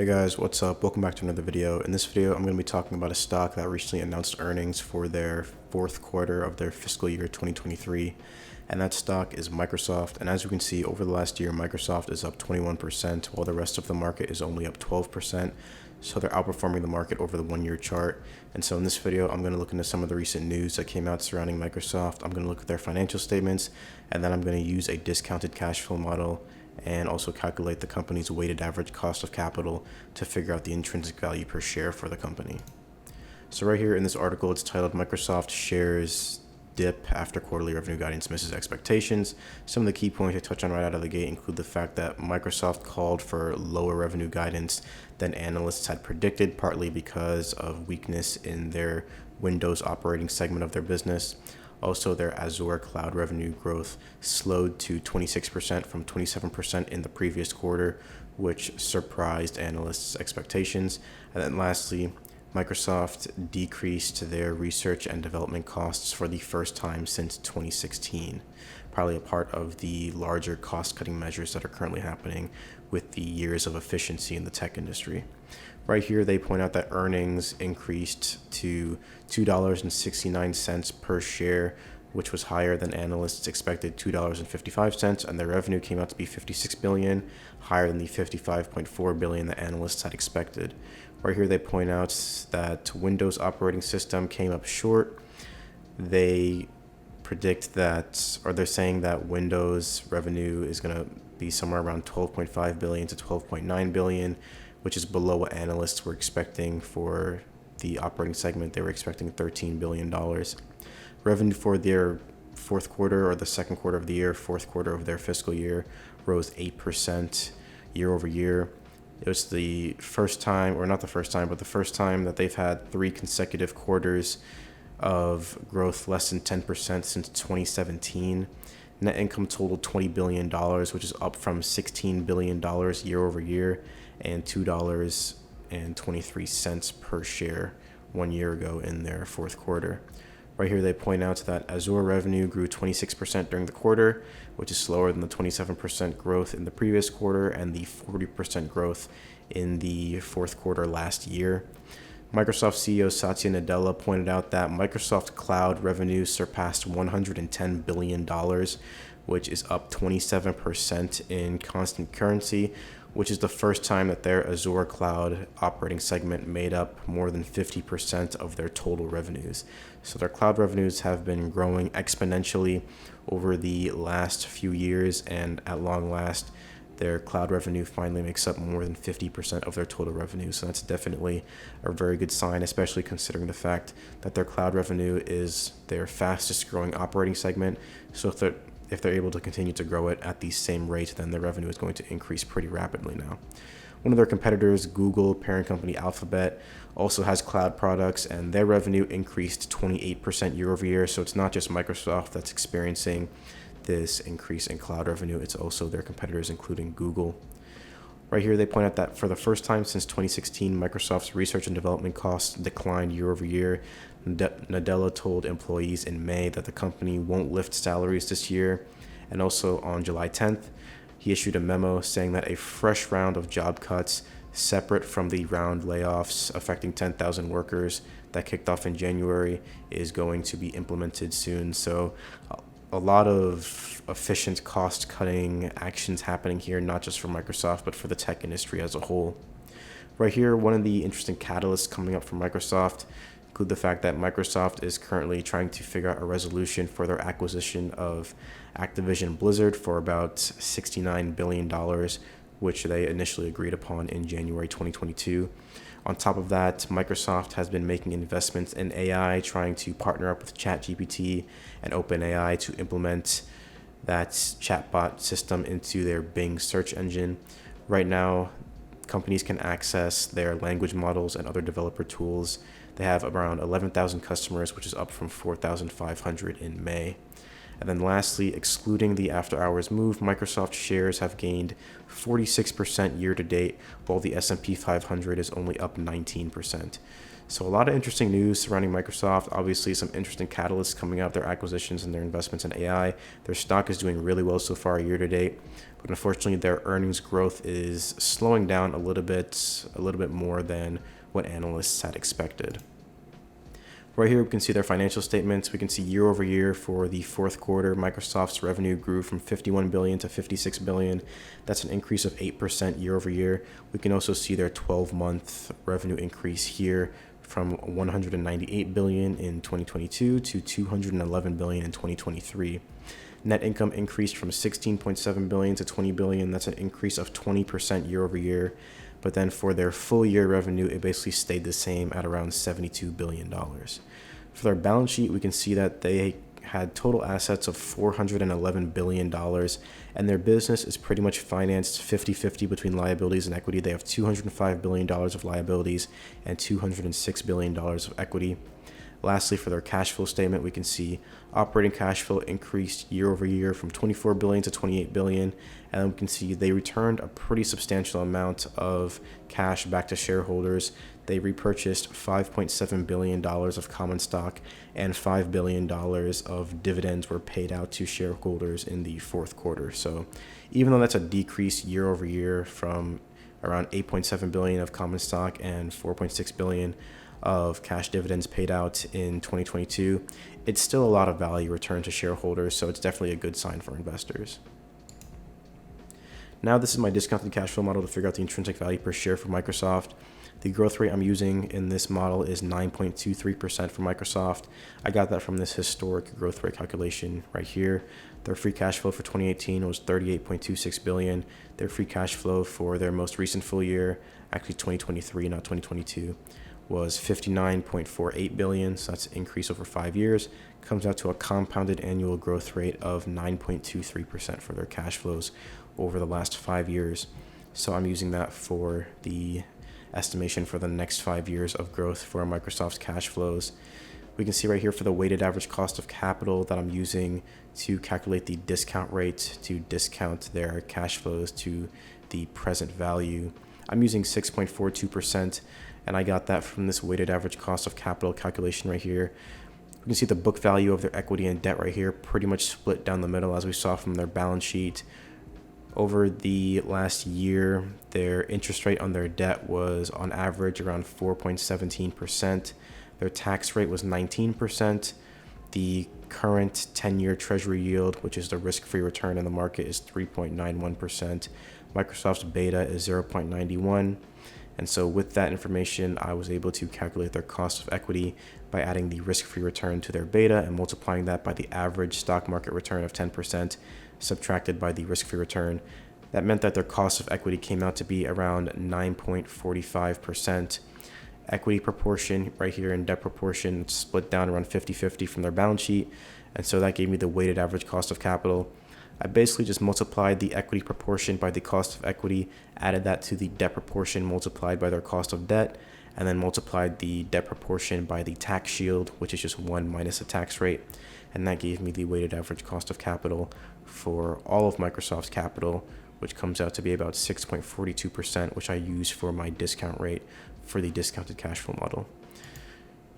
Hey guys, what's up? Welcome back to another video. In this video, I'm going to be talking about a stock that recently announced earnings for their fourth quarter of their fiscal year 2023. And that stock is Microsoft. And as you can see, over the last year, Microsoft is up 21%, while the rest of the market is only up 12%. So they're outperforming the market over the 1 year chart. And so in this video, I'm going to look into some of the recent news that came out surrounding Microsoft. I'm going to look at their financial statements, and then I'm going to use a discounted cash flow model and also calculate the company's weighted average cost of capital to figure out the intrinsic value per share for the company. So right here in this article, it's titled Microsoft Shares Dip After Quarterly Revenue Guidance Misses Expectations. Some of the key points I touch on right out of the gate include the fact that Microsoft called for lower revenue guidance than analysts had predicted, partly because of weakness in their Windows operating segment of their business. Also, their Azure cloud revenue growth slowed to 26% from 27% in the previous quarter, which surprised analysts' expectations. And then lastly, Microsoft decreased their research and development costs for the first time since 2016, probably a part of the larger cost-cutting measures that are currently happening with the years of efficiency in the tech industry. Right here, they point out that earnings increased to $2.69 per share, which was higher than analysts expected $2.55, and their revenue came out to be $56 billion, higher than the $55.4 billion that analysts had expected. Right here, they point out that Windows operating system came up short. They predict that, or they're saying that Windows revenue is going to be somewhere around $12.5 billion to $12.9 billion, which is below what analysts were expecting for the operating segment. They were expecting $13 billion. Revenue for their fourth quarter, or the second quarter of the year, fourth quarter of their fiscal year, rose 8% year over year. It was the first time, or not the first time, but the first time that they've had 3 consecutive quarters of growth less than 10% since 2017. Net income totaled $20 billion, which is up from $16 billion year over year, and $2.23 per share 1 year ago in their fourth quarter. Right here, they point out that Azure revenue grew 26% during the quarter, which is slower than the 27% growth in the previous quarter and the 40% growth in the fourth quarter last year. Microsoft CEO Satya Nadella pointed out that Microsoft Cloud revenue surpassed $110 billion, which is up 27% in constant currency, which is the first time that their Azure cloud operating segment made up more than 50% of their total revenues. So their cloud revenues have been growing exponentially over the last few years, and at long last, their cloud revenue finally makes up more than 50% of their total revenue. So that's definitely a very good sign, especially considering the fact that their cloud revenue is their fastest growing operating segment. So if they're able to continue to grow it at the same rate, then their revenue is going to increase pretty rapidly now. One of their competitors, Google, parent company Alphabet, also has cloud products, and their revenue increased 28% year over year. So it's not just Microsoft that's experiencing this increase in cloud revenue, it's also their competitors, including Google. Right here, they point out that for the first time since 2016, Microsoft's research and development costs declined year over year. Nadella told employees in May that the company won't lift salaries this year. And also on July 10th, he issued a memo saying that a fresh round of job cuts, separate from the round layoffs affecting 10,000 workers that kicked off in January, is going to be implemented soon. So a lot of efficient cost-cutting actions happening here, not just for Microsoft, but for the tech industry as a whole. Right here, one of the interesting catalysts coming up for Microsoft include the fact that Microsoft is currently trying to figure out a resolution for their acquisition of Activision Blizzard for about $69 billion, which they initially agreed upon in January 2022. On top of that, Microsoft has been making investments in AI, trying to partner up with ChatGPT and OpenAI to implement that chatbot system into their Bing search engine. Right now, companies can access their language models and other developer tools. They have around 11,000 customers, which is up from 4,500 in May. And then lastly, excluding the after hours move, Microsoft shares have gained 46% year to date, while the S&P 500 is only up 19%. So a lot of interesting news surrounding Microsoft. Obviously, some interesting catalysts coming out, their acquisitions and their investments in AI. Their stock is doing really well so far year to date, but unfortunately, their earnings growth is slowing down a little bit more than what analysts had expected. Right here, we can see their financial statements. We can see year over year for the fourth quarter, Microsoft's revenue grew from $51 billion to $56 billion. That's an increase of 8% year over year. We can also see their 12-month revenue increase here from $198 billion in 2022 to $211 billion in 2023. Net income increased from $16.7 billion to $20 billion. That's an increase of 20% year over year. But then for their full year revenue, it basically stayed the same at around $72 billion. For their balance sheet, we can see that they had total assets of $411 billion, and their business is pretty much financed 50-50 between liabilities and equity. They have $205 billion of liabilities and $206 billion of equity. Lastly, for their cash flow statement, we can see operating cash flow increased year over year from $24 billion to $28 billion. And we can see they returned a pretty substantial amount of cash back to shareholders. They repurchased $5.7 billion of common stock, and $5 billion of dividends were paid out to shareholders in the fourth quarter. So even though that's a decrease year over year from around $8.7 billion of common stock and $4.6 billion of cash dividends paid out in 2022, it's still a lot of value returned to shareholders, so it's definitely a good sign for investors. Now this is my discounted cash flow model to figure out the intrinsic value per share for Microsoft. The growth rate I'm using in this model is 9.23% for Microsoft. I got that from this historic growth rate calculation right here. Their free cash flow for 2018 was $38.26 billion. Their free cash flow for their most recent full year, actually 2023, not 2022, was $59.48 billion. So that's an increase over 5 years. Comes out to a compounded annual growth rate of 9.23% for their cash flows over the last 5 years. So I'm using that for the estimation for the next 5 years of growth for Microsoft's cash flows. We can see right here for the weighted average cost of capital that I'm using to calculate the discount rate to discount their cash flows to the present value. I'm using 6.42%, and I got that from this weighted average cost of capital calculation right here. We can see the book value of their equity and debt right here, pretty much split down the middle as we saw from their balance sheet. Over the last year, their interest rate on their debt was on average around 4.17%. Their tax rate was 19%. The current 10-year treasury yield, which is the risk-free return in the market, is 3.91%. Microsoft's beta is 0.91. And so with that information, I was able to calculate their cost of equity by adding the risk-free return to their beta and multiplying that by the average stock market return of 10%, subtracted by the risk-free return. That meant that their cost of equity came out to be around 9.45%. Equity proportion right here and debt proportion split down around 50-50 from their balance sheet. And so that gave me the weighted average cost of capital. I basically just multiplied the equity proportion by the cost of equity, added that to the debt proportion multiplied by their cost of debt, and then multiplied the debt proportion by the tax shield, which is just 1 minus the tax rate. And that gave me the weighted average cost of capital for all of Microsoft's capital, which comes out to be about 6.42%, which I use for my discount rate for the discounted cash flow model.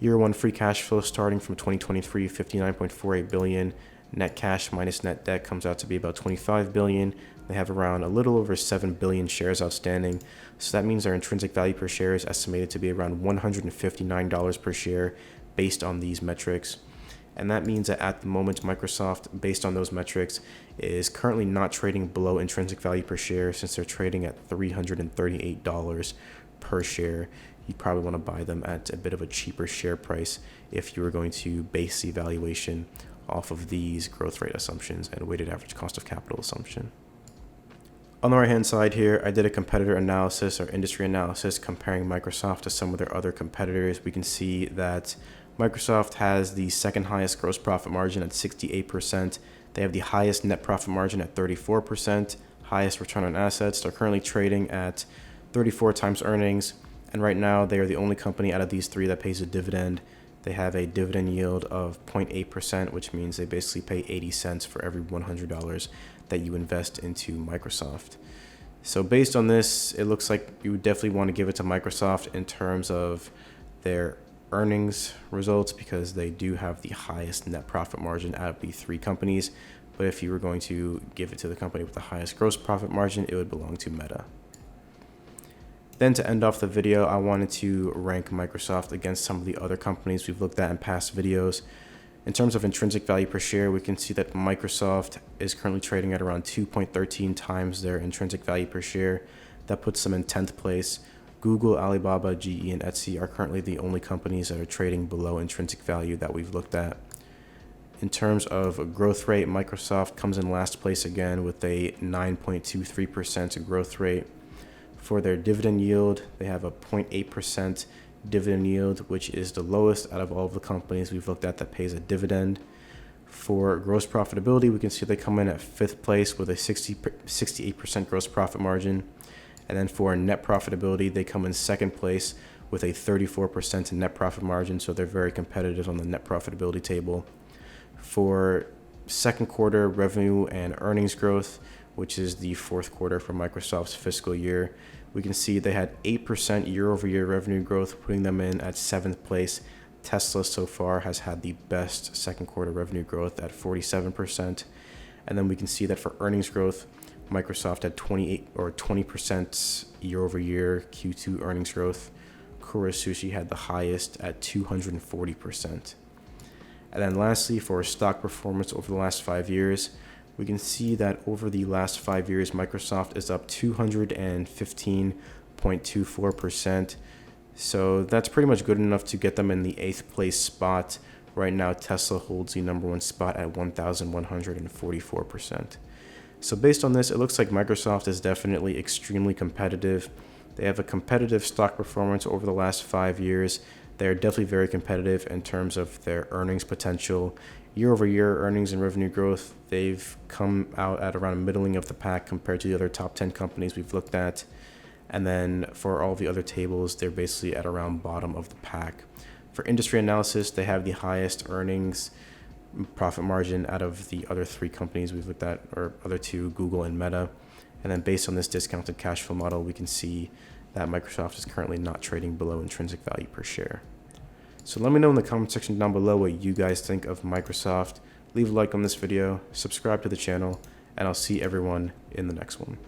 Year one free cash flow starting from 2023, $59.48 billion. Net cash minus net debt comes out to be about $25 billion. They have around a little over 7 billion shares outstanding. So that means their intrinsic value per share is estimated to be around $159 per share based on these metrics. And that means that at the moment, Microsoft, based on those metrics, is currently not trading below intrinsic value per share, since they're trading at $338 per share. You'd probably want to buy them at a bit of a cheaper share price if you were going to base the valuation off of these growth rate assumptions and weighted average cost of capital assumption. On the right hand side here, I did a competitor analysis or industry analysis comparing Microsoft to some of their other competitors. We can see that Microsoft has the second highest gross profit margin at 68%. They have the highest net profit margin at 34%, highest return on assets. They're currently trading at 34 times earnings. And right now, they are the only company out of these three that pays a dividend. They have a dividend yield of 0.8%, which means they basically pay 80 cents for every $100 that you invest into Microsoft. So based on this, it looks like you would definitely want to give it to Microsoft in terms of their earnings results, because they do have the highest net profit margin out of the three companies. But if you were going to give it to the company with the highest gross profit margin, it would belong to Meta. Then to end off the video, I wanted to rank Microsoft against some of the other companies we've looked at in past videos. In terms of intrinsic value per share, we can see that Microsoft is currently trading at around 2.13 times their intrinsic value per share. That puts them in 10th place. Google, Alibaba, GE, and Etsy are currently the only companies that are trading below intrinsic value that we've looked at. In terms of growth rate, Microsoft comes in last place again with a 9.23% growth rate. For their dividend yield, they have a 0.8% dividend yield, which is the lowest out of all of the companies we've looked at that pays a dividend. For gross profitability, we can see they come in at 5th place with a 68% gross profit margin. And then for net profitability, they come in 2nd place with a 34% net profit margin, so they're very competitive on the net profitability table. For second quarter revenue and earnings growth, which is the fourth quarter for Microsoft's fiscal year, we can see they had 8% year-over-year revenue growth, putting them in at 7th place. Tesla so far has had the best second quarter revenue growth at 47%. And then we can see that for earnings growth, Microsoft had 20% year-over-year Q2 earnings growth. Kura Sushi had the highest at 240%. And then lastly, for stock performance over the last 5 years, we can see that over the last 5 years, Microsoft is up 215.24%. So that's pretty much good enough to get them in the 8th place spot. Right now, Tesla holds the number 1 spot at 1,144%. So based on this, it looks like Microsoft is definitely extremely competitive. They have a competitive stock performance over the last 5 years. They're definitely very competitive in terms of their earnings potential. Year-over-year earnings and revenue growth, they've come out at around a middling of the pack compared to the other top 10 companies we've looked at. And then for all the other tables, they're basically at around bottom of the pack. For industry analysis, they have the highest earnings profit margin out of the other three companies we've looked at, or other two, Google and Meta. And then based on this discounted cash flow model, we can see that Microsoft is currently not trading below intrinsic value per share. So let me know in the comment section down below what you guys think of Microsoft. Leave a like on this video, subscribe to the channel, and I'll see everyone in the next one.